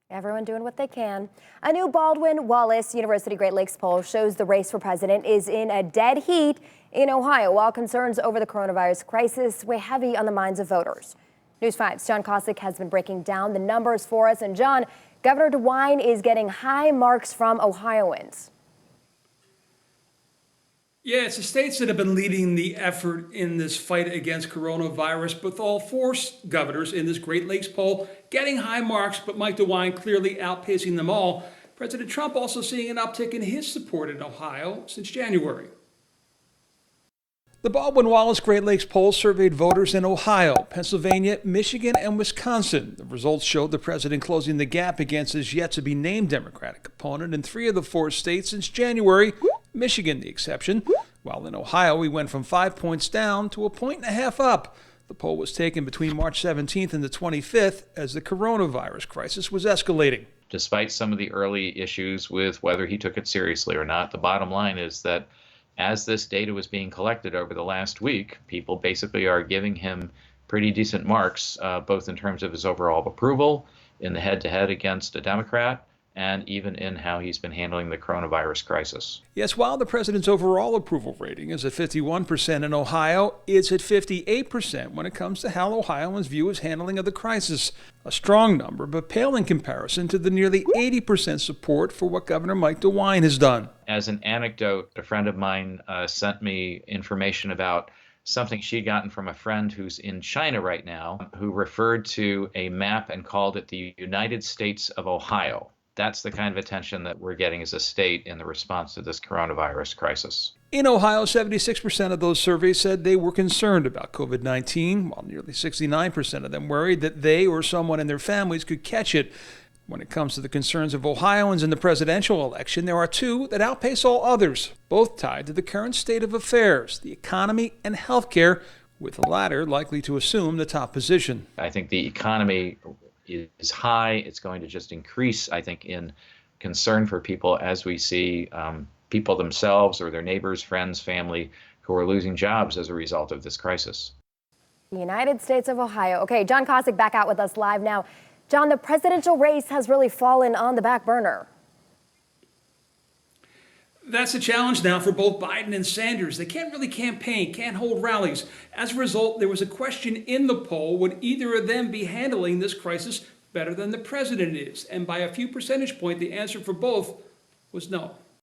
Everyone doing what they can. A new Baldwin Wallace University Great Lakes poll shows the race for president is in a dead heat in Ohio, while concerns over the coronavirus crisis weigh heavy on the minds of voters. News 5's John Kosick has been breaking down the numbers for us. And John, Governor DeWine is getting high marks from Ohioans. Yeah, it's the states that have been leading the effort in this fight against coronavirus, with all four governors in this Great Lakes poll getting high marks, but Mike DeWine clearly outpacing them all. President Trump also seeing an uptick in his support in Ohio since January. The Baldwin Wallace Great Lakes poll surveyed voters in Ohio, Pennsylvania, Michigan, and Wisconsin. The results showed the president closing the gap against his yet-to-be-named Democratic opponent in 3 of the 4 states since January, Michigan the exception. While in Ohio, he went from 5 points down to 1.5 points up. The poll was taken between March 17th and the 25th as the coronavirus crisis was escalating. Despite some of the early issues with whether he took it seriously or not, the bottom line is that as this data was being collected over the last week, people basically are giving him pretty decent marks, both in terms of his overall approval in the head-to-head against a Democrat, and even in how he's been handling the coronavirus crisis. Yes, while the president's overall approval rating is at 51% in Ohio, it's at 58% when it comes to how Ohioans view his handling of the crisis. A strong number, but pale in comparison to the nearly 80% support for what Governor Mike DeWine has done. As an anecdote, a friend of mine sent me information about something she'd gotten from a friend who's in China right now, who referred to a map and called it the United States of Ohio. That's the kind of attention that we're getting as a state in the response to this coronavirus crisis. In Ohio, 76% of those surveys said they were concerned about COVID-19, while nearly 69% of them worried that they or someone in their families could catch it. When it comes to the concerns of Ohioans in the presidential election, there are 2 that outpace all others, both tied to the current state of affairs, the economy and health care, with the latter likely to assume the top position. I think the economy is high. It's going to just increase, I think, in concern for people as we see people themselves or their neighbors, friends, family who are losing jobs as a result of this crisis. The United States of Ohio. Okay, John Kosick back out with us live now. John, the presidential race has really fallen on the back burner. That's a challenge now for both Biden and Sanders. They can't really campaign, can't hold rallies. As a result, there was a question in the poll, would either of them be handling this crisis better than the president is? And by a few percentage points, the answer for both was no.